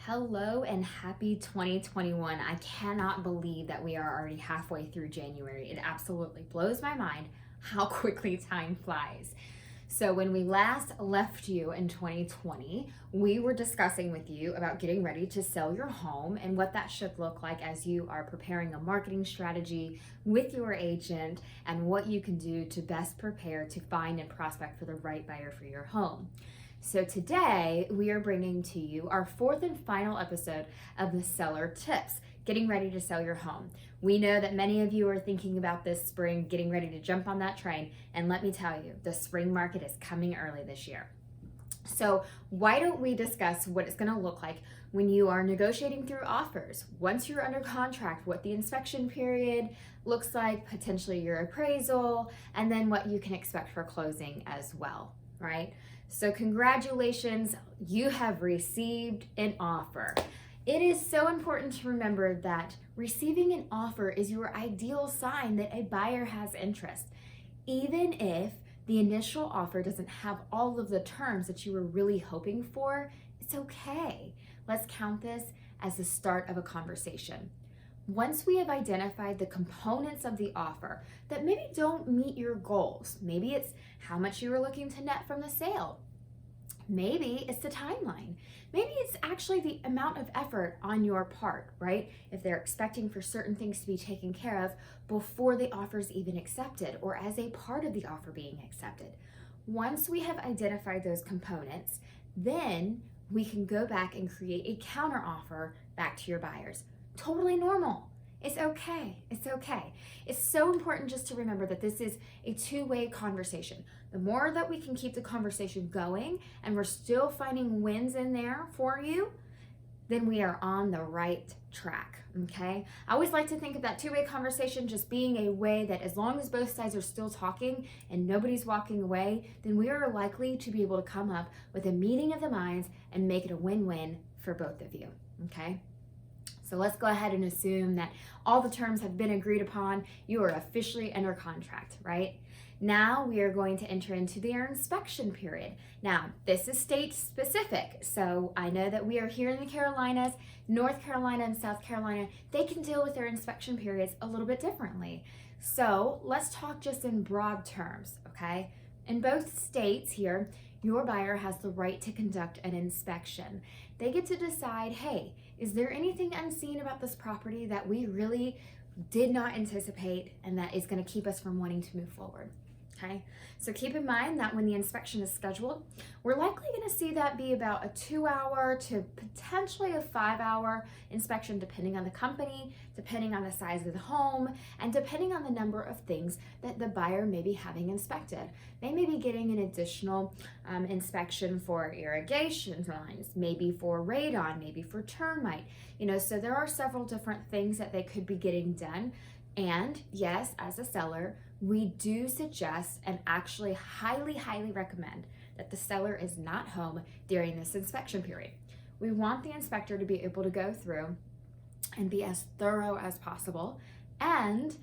Hello and happy 2021. I cannot believe that we are already halfway through January. It absolutely blows my mind how quickly time flies. So, when we last left you in 2020, we were discussing with you about getting ready to sell your home and what that should look like as you are preparing a marketing strategy with your agent and what you can do to best prepare to find and prospect for the right buyer for your home. So today we are bringing to you our fourth and final episode of the Seller Tips, getting ready to sell your home. We know that many of you are thinking about this spring, getting ready to jump on that train, and let me tell you, the spring market is coming early this year. So why don't we discuss what it's going to look like when you are negotiating through offers, once you're under contract, what the inspection period looks like, potentially your appraisal, and then what you can expect for closing as well, right? So congratulations, you have received an offer. It is so important to remember that receiving an offer is your ideal sign that a buyer has interest. Even if the initial offer doesn't have all of the terms that you were really hoping for, it's okay. Let's count this as the start of a conversation. Once we have identified the components of the offer that maybe don't meet your goals, maybe it's how much you were looking to net from the sale, maybe it's the timeline, maybe it's actually the amount of effort on your part, right? If they're expecting for certain things to be taken care of before the offer is even accepted or as a part of the offer being accepted. Once we have identified those components, then we can go back and create a counter offer back to your buyers. Totally normal. It's okay. It's okay. It's so important just to remember that this is a two-way conversation. The more that we can keep the conversation going and we're still finding wins in there for you, then we are on the right track, okay? I always like to think of that two-way conversation just being a way that as long as both sides are still talking and nobody's walking away, then we are likely to be able to come up with a meeting of the minds and make it a win-win for both of you, okay? So let's go ahead and assume that all the terms have been agreed upon. You are officially under contract, right? Now we are going to enter into their inspection period. Now, this is state specific. So I know that we are here in the Carolinas, North Carolina and South Carolina, they can deal with their inspection periods a little bit differently. So let's talk just in broad terms, okay? In both states here, your buyer has the right to conduct an inspection. They get to decide, hey, is there anything unseen about this property that we really did not anticipate and that is going to keep us from wanting to move forward? Okay, so keep in mind that when the inspection is scheduled, we're likely going to see that be about a 2-hour to potentially a 5-hour inspection, depending on the company, depending on the size of the home, and depending on the number of things that the buyer may be having inspected. They may be getting an additional inspection for irrigation lines, maybe for radon, maybe for termite, so there are several different things that they could be getting done. And yes, as a seller, we do suggest and actually highly recommend that the seller is not home during this inspection period. We want the inspector to be able to go through and be as thorough as possible, and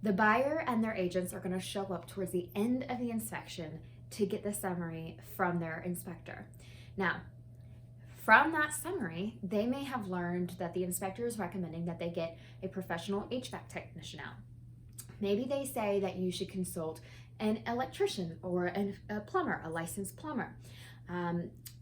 the buyer and their agents are going to show up towards the end of the inspection to get the summary from their inspector. Now, from that summary, they may have learned that the inspector is recommending that they get a professional HVAC technician out. Maybe they say that you should consult an electrician or a plumber, a licensed plumber.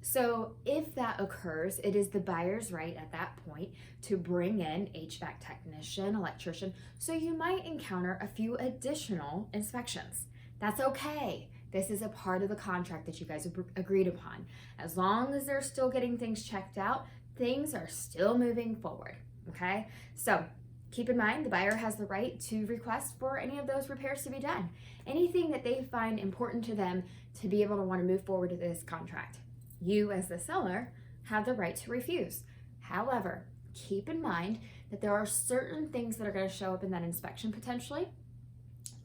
So if that occurs, it is the buyer's right at that point to bring in HVAC technician, electrician, so you might encounter a few additional inspections. That's okay. This is a part of the contract that you guys have agreed upon. As long as they're still getting things checked out, things are still moving forward, okay? So keep in mind, the buyer has the right to request for any of those repairs to be done. Anything that they find important to them to be able to want to move forward to this contract. You, as the seller, have the right to refuse. However, keep in mind that there are certain things that are going to show up in that inspection potentially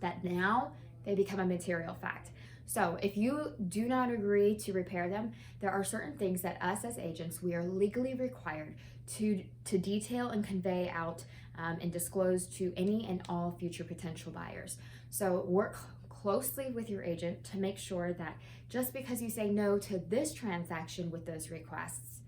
that now they become a material fact. So if you do not agree to repair them, there are certain things that us as agents, we are legally required to detail and convey out and disclose to any and all future potential buyers. So work closely with your agent to make sure that just because you say no to this transaction with those requests,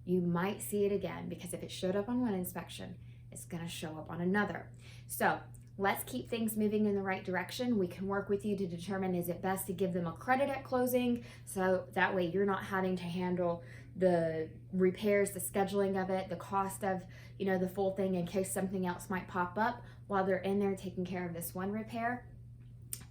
you might see it again, because if it showed up on one inspection, it's going to show up on another. So let's keep things moving in the right direction. We can work with you to determine, is it best to give them a credit at closing, so that way you're not having to handle the repairs, the scheduling of it, the cost of, the full thing in case something else might pop up while they're in there taking care of this one repair.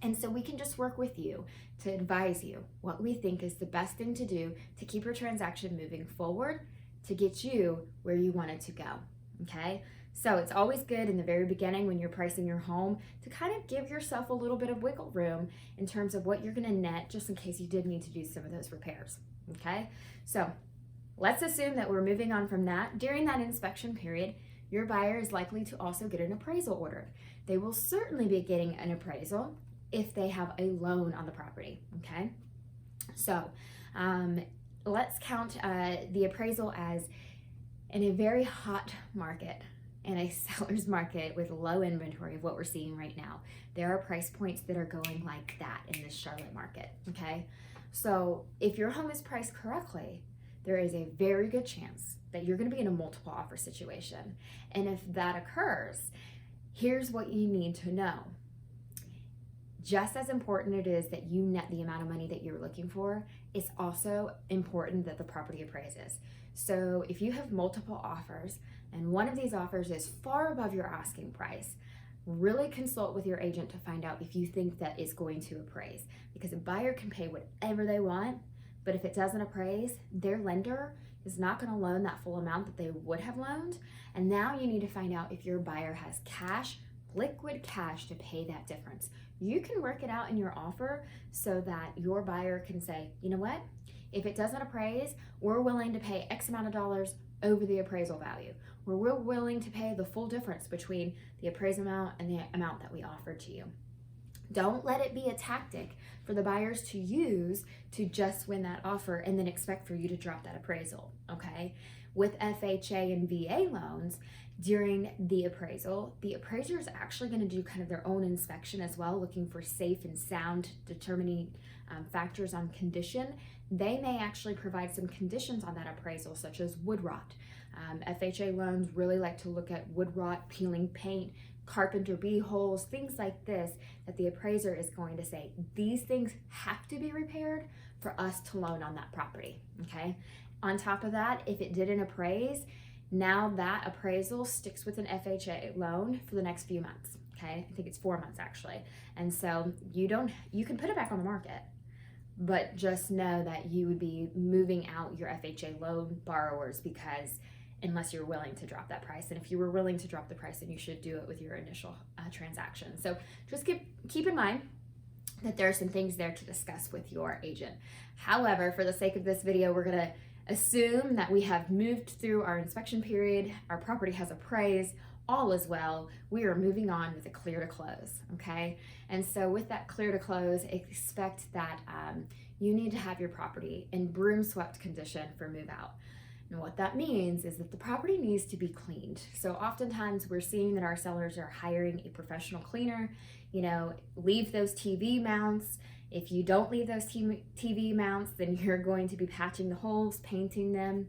And so we can just work with you to advise you what we think is the best thing to do to keep your transaction moving forward, to get you where you want it to go, okay? So it's always good in the very beginning when you're pricing your home to kind of give yourself a little bit of wiggle room in terms of what you're gonna net, just in case you did need to do some of those repairs, okay? So let's assume that we're moving on from that. During that inspection period, your buyer is likely to also get an appraisal ordered. They will certainly be getting an appraisal if they have a loan on the property, okay? So let's count the appraisal as in a very hot market, in a seller's market with low inventory of what we're seeing right now. There are price points that are going like that in this Charlotte market, okay? So if your home is priced correctly, there is a very good chance that you're gonna be in a multiple offer situation. And if that occurs, here's what you need to know. Just as important it is that you net the amount of money that you're looking for, it's also important that the property appraises. So if you have multiple offers and one of these offers is far above your asking price, really consult with your agent to find out if you think that is going to appraise, because a buyer can pay whatever they want, but if it doesn't appraise, their lender is not going to loan that full amount that they would have loaned. And now you need to find out if your buyer has cash, liquid cash, to pay that difference. You can work it out in your offer so that your buyer can say, you know what, if it doesn't appraise, we're willing to pay X amount of dollars over the appraisal value, or we're willing to pay the full difference between the appraisal amount and the amount that we offered to you. Don't let it be a tactic for the buyers to use to just win that offer and then expect for you to drop that appraisal, okay? With FHA and VA loans, during the appraisal, the appraiser is actually going to do kind of their own inspection as well, looking for safe and sound determining factors on condition. They may actually provide some conditions on that appraisal, such as wood rot. FHA loans really like to look at wood rot, peeling paint, carpenter bee holes, things like this, that the appraiser is going to say, these things have to be repaired for us to loan on that property, okay? On top of that, if it didn't appraise, now that appraisal sticks with an FHA loan for the next few months, okay? I think it's 4 months actually. And so you can put it back on the market, but just know that you would be moving out your FHA loan borrowers, because unless you're willing to drop that price. And if you were willing to drop the price, then you should do it with your initial transaction. So just keep in mind that there are some things there to discuss with your agent. However, for the sake of this video, we're gonna assume that we have moved through our inspection period, our property has appraised, all is well, we are moving on with a clear to close, okay? And so with that clear to close, expect that you need to have your property in broom swept condition for move out. And what that means is that the property needs to be cleaned. So oftentimes we're seeing that our sellers are hiring a professional cleaner, leave those TV mounts. If you don't leave those TV mounts, then you're going to be patching the holes, painting them.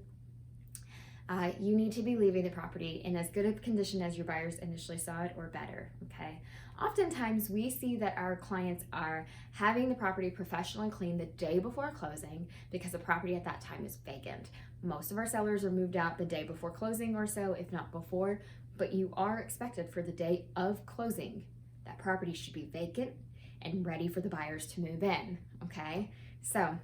You need to be leaving the property in as good a condition as your buyers initially saw it, or better, okay? Oftentimes we see that our clients are having the property professionally cleaned the day before closing because the property at that time is vacant. Most of our sellers are moved out the day before closing or so, if not before, but you are expected for the day of closing, that property should be vacant and ready for the buyers to move in, okay? So,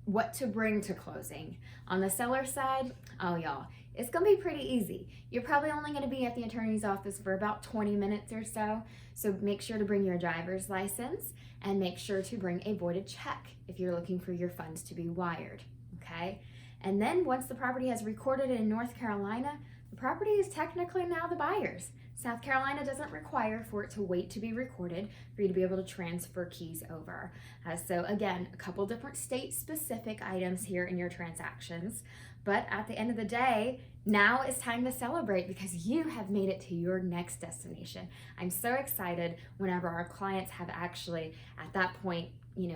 what to bring to closing. On the seller side, oh y'all, it's gonna be pretty easy. You're probably only gonna be at the attorney's office for about 20 minutes or so, so make sure to bring your driver's license and make sure to bring a voided check if you're looking for your funds to be wired, okay? And then once the property has recorded in North Carolina, the property is technically now the buyer's. South Carolina doesn't require for it to wait to be recorded for you to be able to transfer keys over. So again, a couple different state-specific items here in your transactions, but at the end of the day, now it's time to celebrate because you have made it to your next destination. I'm so excited whenever our clients have actually, at that point,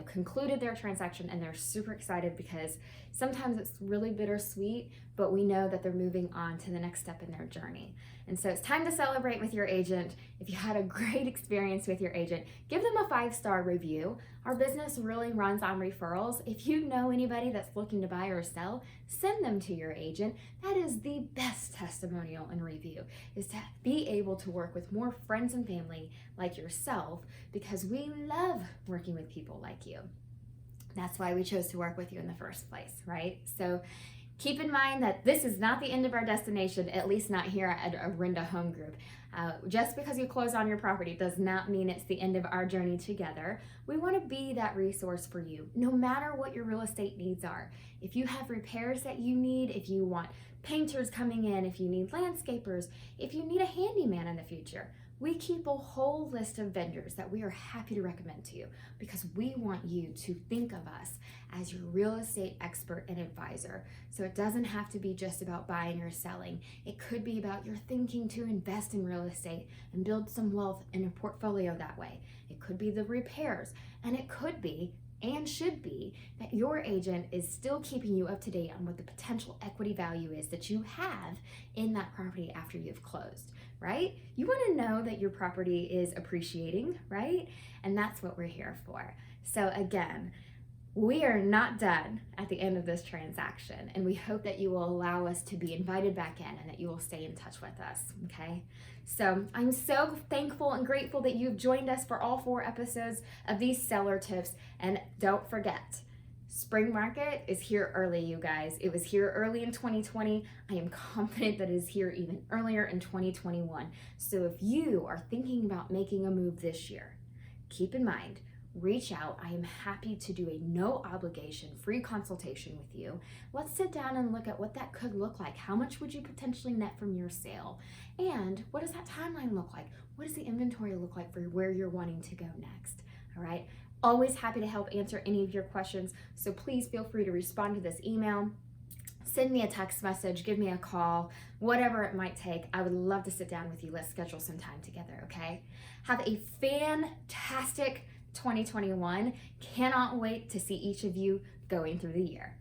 concluded their transaction, and they're super excited because sometimes it's really bittersweet, but we know that they're moving on to the next step in their journey. And so it's time to celebrate with your agent. If you had a great experience with your agent, give them a 5-star review. Our business really runs on referrals. If you know anybody that's looking to buy or sell, send them to your agent. That is the best testimonial and review, is to be able to work with more friends and family like yourself, because we love working with people like you. That's why we chose to work with you in the first place, right? So keep in mind that this is not the end of our destination, at least not here at Arinda Home Group. Just because you close on your property does not mean it's the end of our journey together. We want to be that resource for you, no matter what your real estate needs are. If you have repairs that you need, if you want painters coming in, if you need landscapers, if you need a handyman in the future, we keep a whole list of vendors that we are happy to recommend to you, because we want you to think of us as your real estate expert and advisor. So it doesn't have to be just about buying or selling. It could be about your thinking to invest in real estate and build some wealth in a portfolio that way. It could be the repairs, and it could be and should be that your agent is still keeping you up to date on what the potential equity value is that you have in that property after you've closed, right? You want to know that your property is appreciating, right? And that's what we're here for. So again, we are not done at the end of this transaction, and we hope that you will allow us to be invited back in and that you will stay in touch with us, okay? So I'm so thankful and grateful that you've joined us for all 4 episodes of these seller tips. And don't forget, spring market is here early, you guys. It was here early in 2020. I am confident that it is here even earlier in 2021. So if you are thinking about making a move this year, keep in mind, reach out. I am happy to do a no obligation free consultation with you. Let's sit down and look at what that could look like. How much would you potentially net from your sale? And what does that timeline look like? What does the inventory look like for where you're wanting to go next? All right. Always happy to help answer any of your questions. So please feel free to respond to this email. Send me a text message, give me a call, whatever it might take. I would love to sit down with you. Let's schedule some time together, okay? Have a fantastic 2021. Cannot wait to see each of you going through the year.